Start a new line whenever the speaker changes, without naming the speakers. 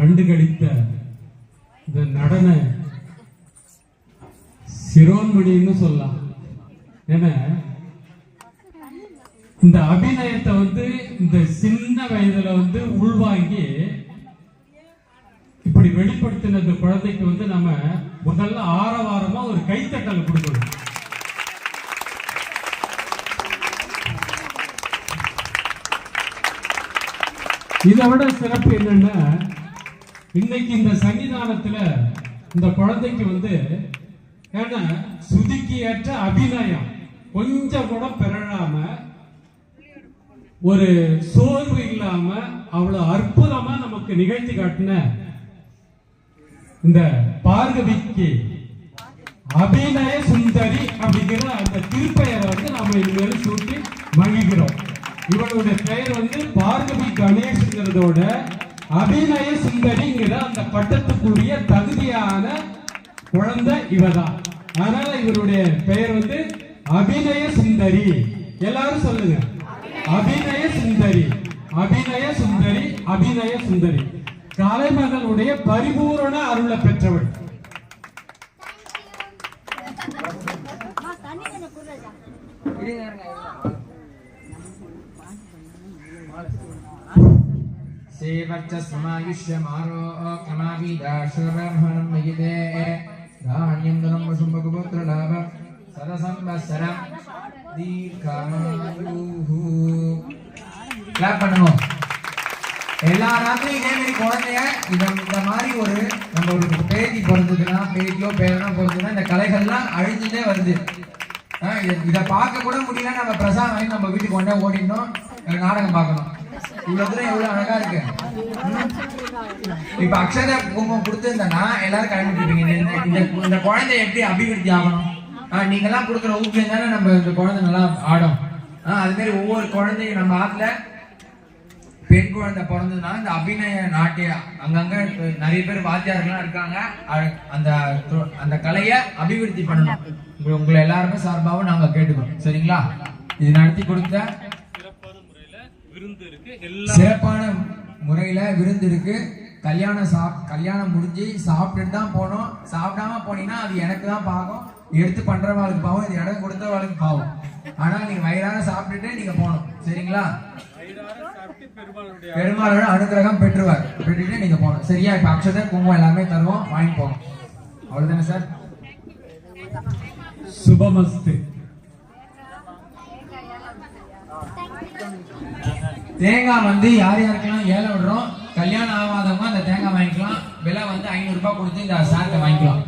கண்டுகளித்த இந்த நடன சிரோன்மணின்னு சொல்லலாம். ஏன்னா இந்த அபிநயத்தை இந்த சின்ன வயதுல உள்வாங்கி இப்படி வெளிப்படுத்தின இந்த குழந்தைக்கு நம்ம முதல்ல ஆரவாரமா ஒரு கைத்தட்டல் கொடுக்கணும். இதை விட சிறப்பு என்னன்னா, இன்னைக்கு இந்த சன்னிதானத்துல இந்த குழந்தைக்கு ஏன்னா சுதிக்கு ஏற்ற அபிநயம் கொஞ்சம் கூட பிறழாம, ஒரு சோர்வு இல்லாம அவ்வளவு அற்புதமா நமக்கு நிகழ்த்தி காட்டின இந்த பார்கவிக்கு அபிநய சுந்தரி அப்படிங்கிற அந்த திருப்பெயரை நாம இனிமேல் சூட்டி மகிழ்கிறோம். இவளுடைய பெயர் பார்கவி கணேஷ்ங்கிறதோட அபிநய சுந்தரிங்கிற அந்த பட்டத்துக்குரிய தகுதியான குழந்தை இவதான். அதனால இவருடைய பெயர் அபிநய சுந்தரி. எல்லாரும் சொல்லுங்க, அபிநய சுந்தரி, அபிநய சுந்தரி, அபிநய சுந்தரி. கலைமகளுடைய பரிபூரண அருளை பெற்றவள்.
சேவச்சஸ்மாயுஷ்யமாரோ கமாவிதாஷரமஹனம் மயிதே தானியம் தனம் வசும்பகுபுத்ரலாபம் சதசம்பஸ்ஸரம் தீர்காயுஹு. கிளாப் பண்ணுங்க எல்லா ராத்திரியும். இதே மாதிரி குழந்தைய இந்த மாதிரி ஒரு நம்ம ஒரு பேத்தி பிறந்ததுன்னா, பேத்தியோ பேரனோ பிறந்ததுன்னா இந்த கலைகள்லாம் அழிஞ்சுட்டே வருது. இதை பார்க்க கூட முடியல. நம்ம பிரசாதம் வாங்கி நம்ம வீட்டுக்கு கொண்டே ஓடினோம், நாடகம் பார்க்கணும். இவ்வளவு தூரம் எவ்வளவு அழகா இருக்கு. இப்ப அக்ஷத குங்குமம் கொடுத்துருந்தேன்னா எல்லாரும் கிளம்பிட்டு இந்த குழந்தை எப்படி அபிவிருத்தி ஆகணும். நீங்க எல்லாம் கொடுக்குற ஊக்கியம் தானே நம்ம இந்த குழந்தை நல்லா ஆடும். அது மாதிரி ஒவ்வொரு குழந்தையும் நம்ம ஆத்துல பெண் குழந்தை பிறந்ததுன்னா இந்த அபிநய நாட்டிய அங்கங்க நிறைய பேர் வாத்தியார்கள்லாம் இருக்காங்க. அந்த அந்த கலையை அபிவிருத்தி பண்ணணும். உங்களை எல்லாருமே சார்பாகவும் நாங்க கேட்டுக்கிறோம். சரிங்களா? இது நடத்தி கொடுத்த சிறப்பான முறையில விருந்து இருக்கு. கல்யாணம் முடிஞ்சு சாப்பிட்டுட்டு தான் போனோம். சாப்பிடாம போனீங்கன்னா அது எனக்கு தான் பாவம், எடுத்து பண்றவாளுக்கு பாவம், இது இடம் கொடுத்தவாளுக்கு பாவம். ஆனா நீங்க வயிறார சாப்பிட்டுட்டு நீங்க போகணும். சரிங்களா? பெருமாளோட அனுகிரகம் பெற்றுட்டு நீங்க போகணும். சரியா? இப்ப அக்ஷதை குங்குமம் எல்லாமே தருவோம், வாங்கி போகணும். அவ்வளவுதானே சார்?
சுபமஸ்து.
தேங்காய் யார் யாருக்கெல்லாம் ஏலம் விடுறோம், கல்யாணம் ஆகாதவங்க அந்த தேங்காய் வாங்கிக்கலாம். விலை 500 ரூபாய் கொடுத்து இந்த சார்ட்டை வாங்கிக்கலாம்.